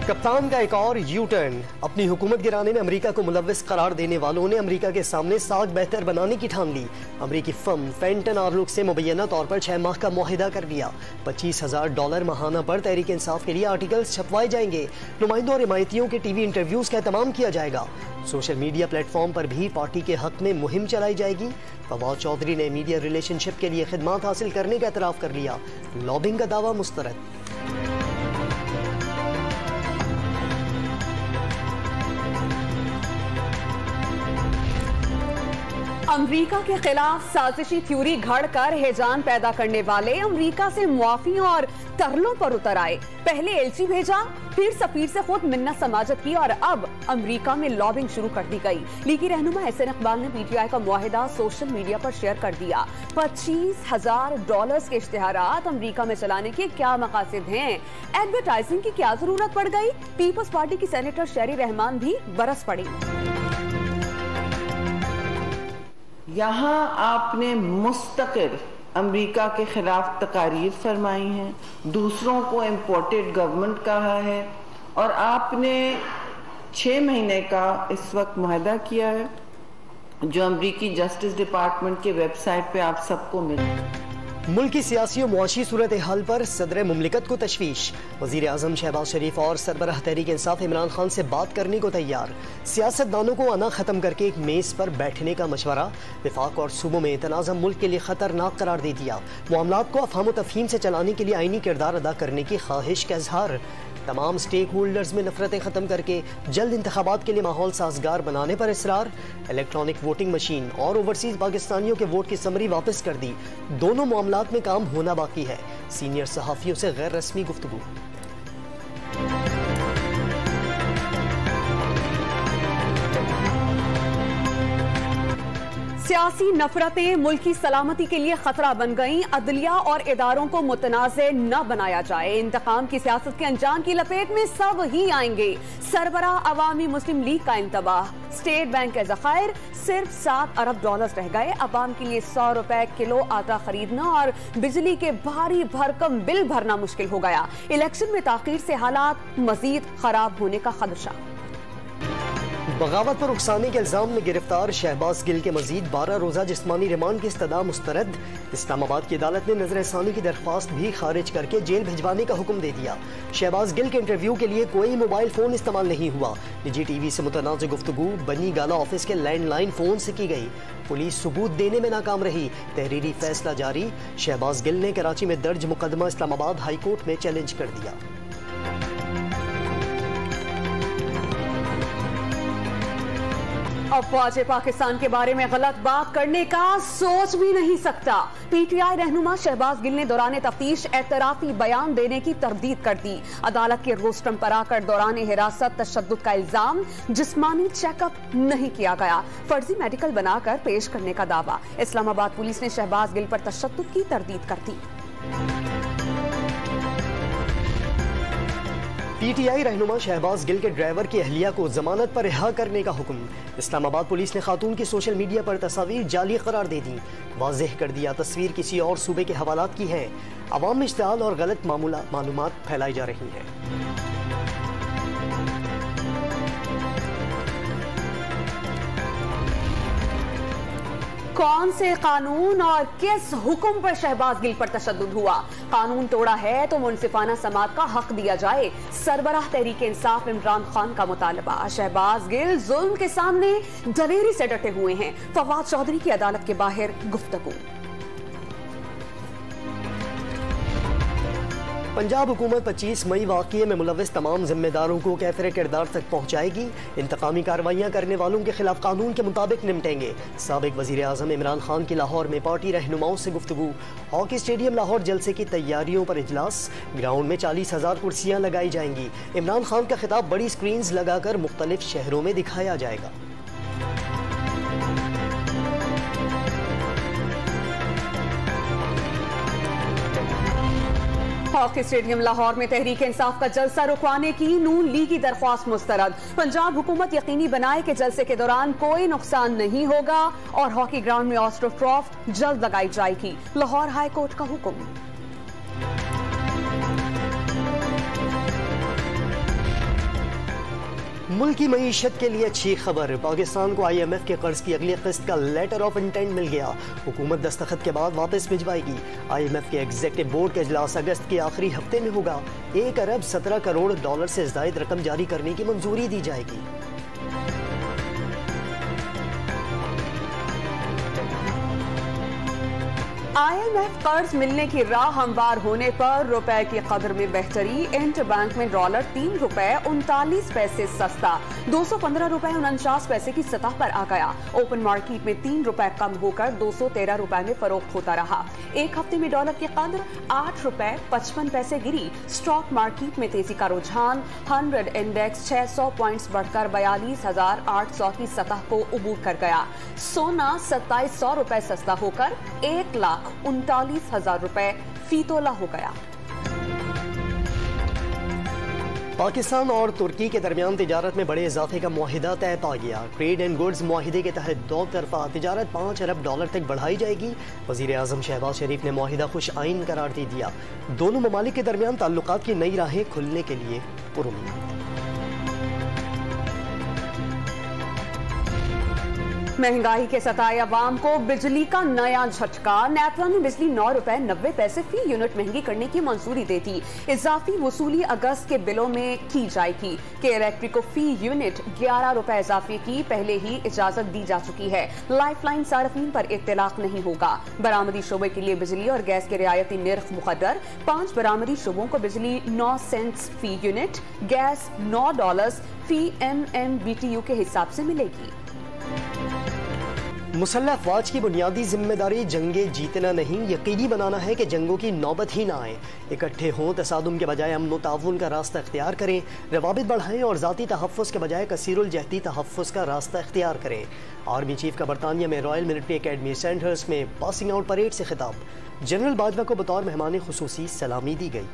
कप्तान का एक और यू टर्न। अपनी हुकूमत गिराने में अमेरिका को मुलव्विस करार देने वालों ने अमेरिका के सामने साख बेहतर बनाने की ठान ली। अमेरिकी फर्म फेंटन आर्लुक से मुबैना तौर पर 6 माह का मुआहिदा कर लिया। $25,000 माहाना पर तहरीक इंसाफ के लिए आर्टिकल्स छपवाए जाएंगे। नुमाइंदों और हिमायतियों के टीवी इंटरव्यूज का एहतमाम किया जाएगा। सोशल मीडिया प्लेटफॉर्म पर भी पार्टी के हक में मुहिम चलाई जाएगी। फवाद चौधरी ने मीडिया रिलेशनशिप के लिए खिदमात हासिल करने का एतराफ़ कर लिया। लॉबिंग का दावा मुस्तरद। अमेरिका के खिलाफ साजिशी थ्योरी घड़कर हैजान पैदा करने वाले अमेरिका से मुआफी और तरलों पर उतर आए। पहले एलची भेजा, फिर सफीर से खुद मिन्नत समाजत की और अब अमेरिका में लॉबिंग शुरू कर दी गई। लीगी रहनुमा एहसन इकबाल ने पीटीआई का मुआहिदा सोशल मीडिया पर शेयर कर दिया। $25,000 के इश्तिहारात अमेरिका में चलाने के क्या मकासद हैं? एडवर्टाइजिंग की क्या जरूरत पड़ गई? पीपल्स पार्टी की सेनेटर शेरी रहमान भी बरस पड़ी। यहाँ आपने मुस्तकिल अमेरिका के खिलाफ तकारीर फरमाई हैं, दूसरों को इम्पोर्टेड गवर्नमेंट कहा है और आपने 6 महीने का इस वक्त मुआहदा किया है जो अमेरिकी जस्टिस डिपार्टमेंट के वेबसाइट पे आप सबको मिले। मुल्क की सियासी और मुआशी सूरत हाल पर सदर मुमलिकत को तशवीश। वजीर आजम शहबाज शरीफ और सरबराह तहरीक इंसाफ इमरान खान से बात करने को तैयार। सियासतदानों को आना खत्म करके एक मेज पर बैठने का मशवरा। विफाक और सूबों में तनाज़ुम मुल्क के लिए खतरनाक करार दे दिया। मामलात को अफहाम व तफहीम से चलाने के लिए आईनी किरदार अदा करने की ख्वाहिश का इजहार। तमाम स्टेक होल्डर्स में नफरतें खत्म करके जल्द इंतखाबात के लिए माहौल साजगार बनाने पर इसरार। इलेक्ट्रॉनिक वोटिंग मशीन और ओवरसीज पाकिस्तानियों के वोट की समरी वापस कर दी। दोनों मामलात में काम होना बाकी है। सीनियर सहाफियों से गैर रस्मी गुफ्तगू। सियासी नफरतें मुल्क की सलामती के लिए खतरा बन गईं। अदलिया और इदारों को मुतनाज़े न बनाया जाए। इंतकाम की सियासत के अंजाम की लपेट में सब ही आएंगे। सरबराह अवामी मुस्लिम लीग का इंतबाह। स्टेट बैंक के ज़खायर सिर्फ $7 अरब रह गए। अवाम के लिए ₹100 किलो आटा खरीदना और बिजली के भारी भरकम बिल भरना मुश्किल हो गया। इलेक्शन में ताखीर से हालात मजीद खराब होने का खदशा। बगावत पर उकसाने के इल्जाम में गिरफ्तार शहबाज गिल के मजीद 12 रोजा जिस्मानी रिमांड की इस्तदा मुस्तरद। इस्लामाबाद की अदालत ने नजरसानी की दरख्वास्त भी खारिज करके जेल भिजवाने का हुक्म दे दिया। शहबाज गिल के इंटरव्यू के लिए कोई मोबाइल फोन इस्तेमाल नहीं हुआ। निजी टीवी से मुतनाज़ गुफ्तगू बनी गाला ऑफिस के लैंडलाइन फोन से की गई। पुलिस सबूत देने में नाकाम रही। तहरीरी फैसला जारी। शहबाज गिल ने कराची में दर्ज मुकदमा इस्लामाबाद हाई कोर्ट में चैलेंज कर दिया। अफवाज पाकिस्तान के बारे में गलत बात करने का सोच भी नहीं सकता। पीटीआई रहनुमा शहबाज गिल ने दौरान तफ्तीश एतराफी बयान देने की तरदीद कर दी। अदालत के रोस्टम पर आकर दौरान हिरासत तशद्दुद का इल्जाम। जिस्मानी चेकअप नहीं किया गया। फर्जी मेडिकल बनाकर पेश करने का दावा। इस्लामाबाद पुलिस ने शहबाज गिल पर तशद्दुद की तरदीद कर दी। पीटीआई रहनुमा शहबाज गिल के ड्राइवर की अहलिया को जमानत पर रिहा करने का हुक्म। इस्लामाबाद पुलिस ने खातून की सोशल मीडिया पर तस्वीर जाली करार दे दी। वाज़ेह कर दिया तस्वीर किसी और सूबे के हवालात की है। अवाम में इश्तिहाल और गलत मालूमात फैलाई जा रही हैं। कौन से कानून और किस हुक्म पर शहबाज गिल पर तशद्दुद हुआ? कानून तोड़ा है तो मुनसिफाना समात का हक दिया जाए। सरबराह तहरीक इंसाफ इमरान खान का मुतालबा। शहबाज गिल जुल्म के सामने दलेरी से डटे हुए हैं। फवाद चौधरी की अदालत के बाहर गुफ्तगू। पंजाब हुकूमत 25 मई वाक़ये में मुलव्विस तमाम जिम्मेदारों को कैफरे किरदार तक पहुँचाएगी। इंतकामी कार्रवाइयाँ करने वालों के खिलाफ कानून के मुताबिक निपटेंगे। साबिक वज़ीर आज़म इमरान खान की लाहौर में पार्टी रहनुमाओं से गुफ्तगू। हॉकी स्टेडियम लाहौर जलसे की तैयारियों पर इजलास। ग्राउंड में 40,000 कुर्सियाँ लगाई जाएंगी। इमरान खान का खिताब बड़ी स्क्रीन्स लगाकर मुख्तलिफ शहरों में दिखाया जाएगा। हॉकी स्टेडियम लाहौर में तहरीक इंसाफ का जलसा रुकवाने की नून लीग की दरख्वास्त मुस्तरद। पंजाब हुकूमत यकीनी बनाए कि जलसे के दौरान कोई नुकसान नहीं होगा और हॉकी ग्राउंड में ऑस्ट्रोट्रॉफ जल्द लगाई जाएगी। लाहौर हाई कोर्ट का हुक्म। मुल्क की मईशत के लिए अच्छी खबर। पाकिस्तान को IMF के कर्ज की अगली किस्त का लेटर ऑफ इंटेंट मिल गया। हुकूमत दस्तखत के बाद वापस भिजवाएगी। IMF के एग्जीक्यूटिव बोर्ड का इजलास अगस्त के आखिरी हफ्ते में होगा। 1 अरब 17 करोड़ डॉलर से ज़ायद रकम जारी करने की मंजूरी दी जाएगी। IMF कर्ज मिलने की राह हमवार होने पर रुपए की कदर में बेहतरी। इंटरबैंक में डॉलर 3 रुपए 39 पैसे सस्ता, 215 रुपए 49 पैसे की सतह पर आ गया। ओपन मार्केट में 3 रुपए कम होकर 213 रुपए में फरोख्त होता रहा। एक हफ्ते में डॉलर की कदर 8 रुपए 55 पैसे गिरी। स्टॉक मार्केट में तेजी का रुझान। 100 इंडेक्स 600 पॉइंट्स बढ़कर 42,800 की सतह को अबूर कर गया। सोना 2700 रुपए सस्ता होकर 1,39,000 रुपए फी तोला हो गया। पाकिस्तान और तुर्की के दरमियान तिजारत में बड़े इजाफे का मुआहिदा तय पा गया। ट्रेड एंड गुड्स मुआहिदे के तहत दो तरफा तिजारत 5 अरब डॉलर तक बढ़ाई जाएगी। वजीर आजम शहबाज शरीफ ने मुआहिदा खुश आइन करार दे दिया। दोनों ममालिक के दरमियान ताल्लुकात की नई राहें खुलने के लिए पुरुम्मीद। महंगाई के सताए अवाम को बिजली का नया झटका। नेपरा ने बिजली 9 रुपए 90 पैसे फी यूनिट महंगी करने की मंजूरी दे दी। इजाफी वसूली अगस्त के बिलों में की जाएगी। के इलेक्ट्रिक को फी यूनिट 11 रुपए इजाफे की पहले ही इजाजत दी जा चुकी है। लाइफलाइन सार्फिन पर इत्तलाक नहीं होगा। बरामदी शोबे के लिए बिजली और गैस के रियायती निर्ख मुकद्दर। 5 बरामदी शोबों को बिजली 9 सेंट्स फी यूनिट, गैस $9 फी MMBTU के हिसाब से मिलेगी। मुसल्लह अफवाज की बुनियादी जिम्मेदारी जंगे जीतना नहीं, यकीनी बनाना है कि जंगों की नौबत ही ना आए। इकट्ठे हों, तसादुम के बजाय अमन ताउन का रास्ता इख्तियार करें, रवाबित बढ़ाएं और ज़ाती तहफ़्फ़ुज़ के बजाय कसीरुल जहती तहफ़्फ़ुज़ का रास्ता इख्तियार करें। आर्मी चीफ का बरतानिया में रॉयल मिलिट्री अकेडमी सेंटर्स में पासिंग आउट परेड से खिताब। जनरल बाजवा को बतौर मेहमान खुसूसी सलामी दी गई।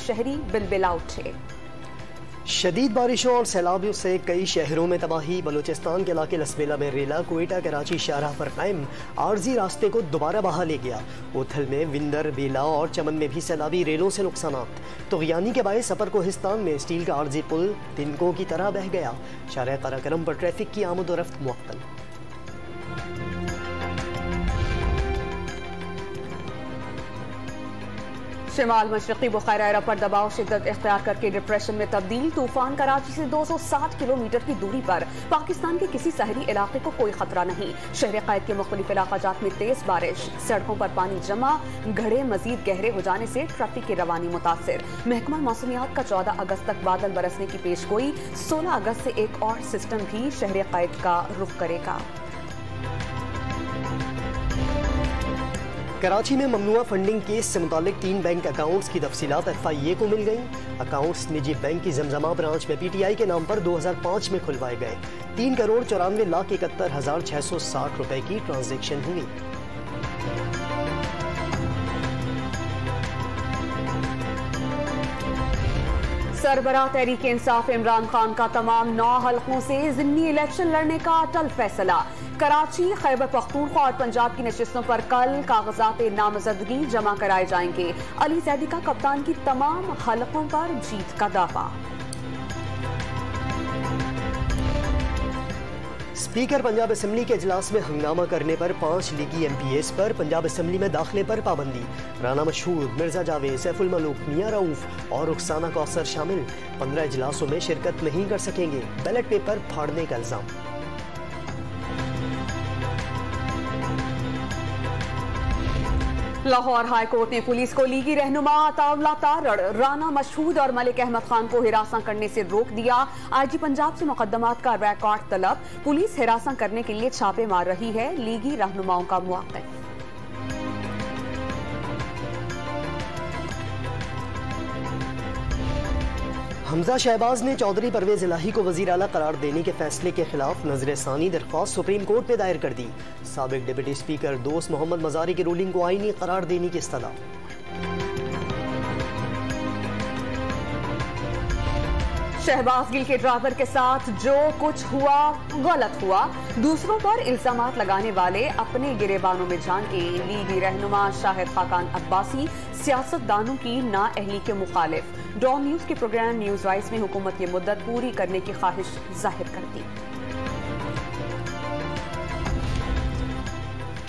शहरी बिलबिला उठे। शदीद बारिशों और सैलाबियों से कई शहरों में तबाही। बलूचिस्तान के इलाके लसबेला में रेला कोयटा कराची शाहराह पर कायम आर्जी रास्ते को दोबारा बहा ले गया। ओथल में विंदर, बेला और चमन में भी सैलाबी रेलों से नुकसानात। तुग़यानी के बायस सफर कोहिस्तान में स्टील का आर्जी पुल तिनकों की तरह बह गया। शाहराह कराकरम पर ट्रैफिक की आमद और रफ्त मुअत्तल। शिमाल मशरक़ी बुखारा एरा पर दबाव शिद्दत इख्तियार करके डिप्रेशन में तब्दील। तूफान कराची से 260 किलोमीटर की दूरी पर। पाकिस्तान के किसी शहरी इलाके को कोई खतरा नहीं। शहर क़ैद के मुख्तलिफ इलाक़ात में तेज बारिश, सड़कों पर पानी जमा, घड़े मजीद गहरे हो जाने से ट्रैफिक की रवानी मुतासिर। महकमा मौसमियात का 14 अगस्त तक बादल बरसने की पेशगोई। 16 अगस्त से एक और सिस्टम भी शहर क़ैद का रुख करेगा। कराची में ममनुआ फंडिंग केस से मुतालिक 3 बैंक अकाउंट्स की तफसीलात FIA को मिल गई। अकाउंट्स निजी बैंक की जमजमा ब्रांच में PTI के नाम पर 2005 में खुलवाए गए। 3 करोड़ 94,71,660 रुपए की ट्रांजैक्शन हुई। सरबराह तहरीक इंसाफ इमरान खान का तमाम 9 हलकों से ज़िमनी इलेक्शन लड़ने का अटल फैसला। कराची, खैबर पख्तूनख्वा और पंजाब की नशिस्तों पर कल कागजात नामजदगी जमा कराए जाएंगे। अली जैदी का कप्तान की तमाम हलकों पर जीत का दावा। स्पीकर पंजाब असम्बली के इजलास में हंगामा करने पर 5 लीगी MPs पर पंजाब असम्बली में दाखिले पर पाबंदी। राना मशहूद, मिर्जा जावेद, सैफुल मलूक, मियां रऊफ और रुखसाना कौसर शामिल 15 इजलासों में शिरकत नहीं कर सकेंगे। बैलेट पेपर फाड़ने का इल्जाम। लाहौर हाई कोर्ट ने पुलिस को लीगी रहनुमा अताउल्लाह तारड़, राना मशहूद और मलिक अहमद खान को हिरासत करने से रोक दिया। IG पंजाब से मुकदमात का रिकॉर्ड तलब। पुलिस हिरासत करने के लिए छापे मार रही है। लीगी रहनुमाओं का मुआक़िब। हमजा शहबाज ने चौधरी परवेज इलाही को वजीर आला करार देने के फैसले के खिलाफ नजरसानी दरख्वास्त सुप्रीम कोर्ट में दायर कर दी। साबिक डिप्टी स्पीकर दोस्त मोहम्मद मजारी की रूलिंग को आईनी करार देने की इस्तदा। शहबाज गिल के ड्राइवर के साथ जो कुछ हुआ गलत हुआ। दूसरों पर इल्जामात लगाने वाले अपने गिरेबानों में जान के लीगी रहनुमा शाहिद खाकान अब्बासी सियासतदानों की नाअहली के मुखालिफ। डॉन न्यूज के प्रोग्राम न्यूज राइज में हुकूमत की मुद्दत पूरी करने की ख्वाहिश जाहिर कर दी।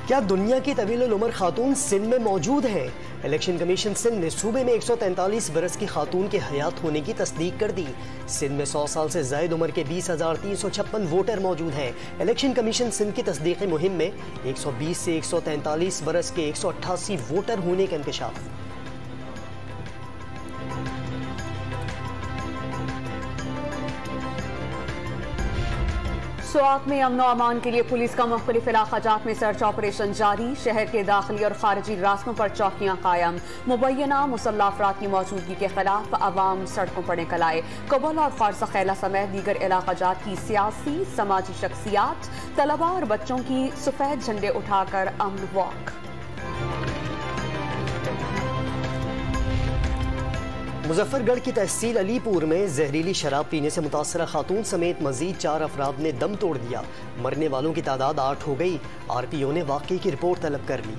क्या दुनिया की तवील उम्र खातून सिंध में मौजूद है? इलेक्शन कमीशन सिंध ने सूबे में 143 बरस की खातून के हयात होने की तस्दीक कर दी। सिंध में 100 साल से जायद उम्र के 20,356 वोटर मौजूद हैं। इलेक्शन कमीशन सिंध की तस्दीकी मुहिम में 120 से 143 बरस के 188 वोटर होने का इंकशाफ। स्वात में अमन अमान के लिए पुलिस का मुख्तलिफ इलाकाजात में सर्च ऑपरेशन जारी। शहर के दाखिली और खारजी रास्तों पर चौकियां कायम। मुबैना मुसल्लह अफराद की मौजूदगी के खिलाफ अवाम सड़कों पर निकल आए। कबल और फारसा खैला समेत दीगर इलाकाजात की सियासी समाजी शख्सियात, तलबा और बच्चों की सफेद झंडे उठाकर अमन वॉक। मुजफ्फरगढ़ की तहसील अलीपुर में जहरीली शराब पीने से मुतासरा खातून समेत मजीद 4 अफराद ने दम तोड़ दिया। मरने वालों की तादाद 8 हो गई। आरपीओ ने वाकई की रिपोर्ट तलब कर ली।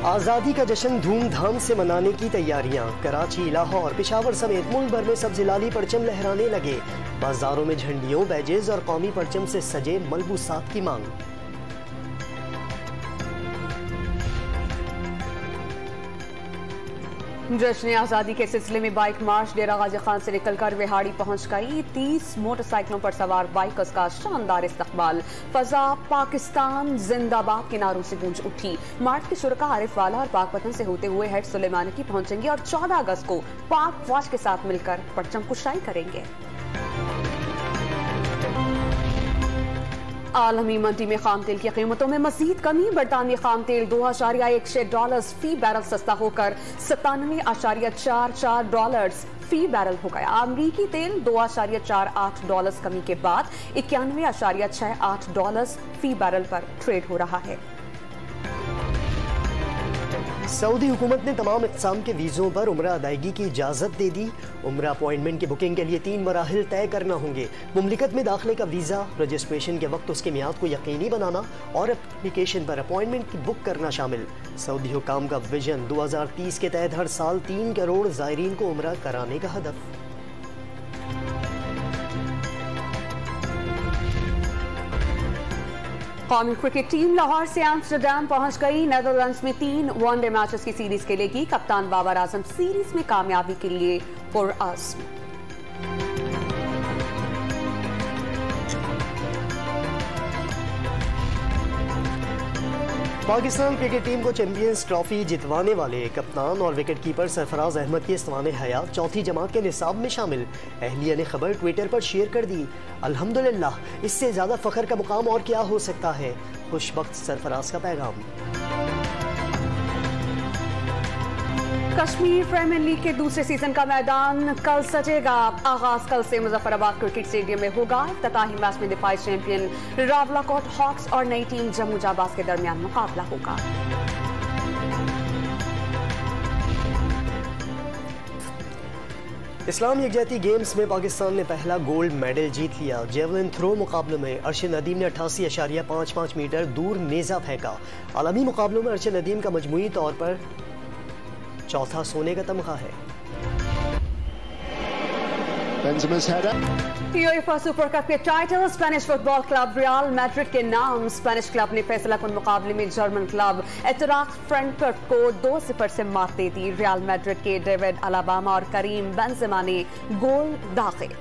आज़ादी का जश्न धूमधाम से मनाने की तैयारियां। कराची, लाहौर, पेशावर समेत मुल्क भर में सब्ज़ लाली परचम लहराने लगे। बाजारों में झंडियों, बैजेज और कौमी परचम से सजे मलबूसात की मांग। जश्न आज़ादी के सिलसिले में बाइक मार्च डेरा गाजी खान से निकलकर विहाड़ी पहुंच गई। 30 मोटरसाइकिलों पर सवार बाइकर्स का शानदार इस्तकबाल। फजा पाकिस्तान जिंदाबाद के नारों से गूंज उठी। मार्च के शुरा आरिफ वाला और पाकपतन से होते हुए हेड सुलेमानी की पहुंचेंगे और 14 अगस्त को पाक फौज के साथ मिलकर परचम कुशाई करेंगे। आलमी मंडी में खाम तेल की कीमतों में मजीद कमी। बरतानवी खाम तेल $2.16 फी बैरल सस्ता होकर $97.44 फी बैरल हो गया। अमरीकी तेल $2.48 कमी के बाद $91.68 फी बैरल पर ट्रेड हो रहा है। सऊदी हुकूमत ने तमाम इक़साम के वीज़ों पर उम्रा अदायगी की इजाज़त दे दी। उम्रा अपॉइंटमेंट की बुकिंग के लिए 3 मराहिल तय करना होंगे। मुमलिकत में दाखिले का वीज़ा, रजिस्ट्रेशन के वक्त उसके मियाद को यकीनी बनाना और एप्लीकेशन पर अपॉइंटमेंट की बुक करना शामिल। सऊदी हुकाम का विजन 2030 के तहत हर साल 3 करोड़ ज़ायरीन को उम्रा कराने का हदफ। कौमी क्रिकेट टीम लाहौर से एम्स्टरडैम पहुंच गई। नेदरलैंड्स में 3 वनडे मैचेस की सीरीज खेलेगी। कप्तान बाबर आजम सीरीज में कामयाबी के लिए पुरअज़्म। पाकिस्तान क्रिकेट टीम को चैंपियंस ट्रॉफी जितवाने वाले कप्तान और विकेट कीपर सरफराज अहमद की इस्तवाने हयात चौथी जमात के निसाब में शामिल। अहलिया ने खबर ट्विटर पर शेयर कर दी। अल्हम्दुलिल्लाह, इससे ज्यादा फख्र का मुकाम और क्या हो सकता है। खुशबख्त सरफराज का पैगाम। कश्मीर प्रीमियर लीग के दूसरे सीजन का मैदान कल सजेगा। आगाज कल से मुजफ्फराबाद क्रिकेट स्टेडियम में होगा। इफ्तिताही मैच में डिफेंस चैंपियन रावलाकोट हॉक्स और नई टीम जम्मू जाबाज के दरमियान मुकाबला होगा। इस्लाम यकजहती गेम्स में पाकिस्तान ने पहला गोल्ड मेडल जीत लिया। जेवलिन थ्रो मुकाबले में अर्शद नदीम ने 88.55 मीटर दूर नेजा फेंका। आलमी मुकाबलों में अर्शद नदीम का मजमूई तौर पर चौथा सोने का तमगा है। यूएफा सुपर कप के title Spanish football club real Madrid के नाम। स्पेनिश क्लब ने फैसलाकुन मुकाबले में जर्मन क्लब एंट्राक्ट फ्रैंकफर्ट को 2-0 से मात दे दी। रियल मैड्रिड के डेविड अलाबामा और करीम बेंजेमा ने गोल दाखिल।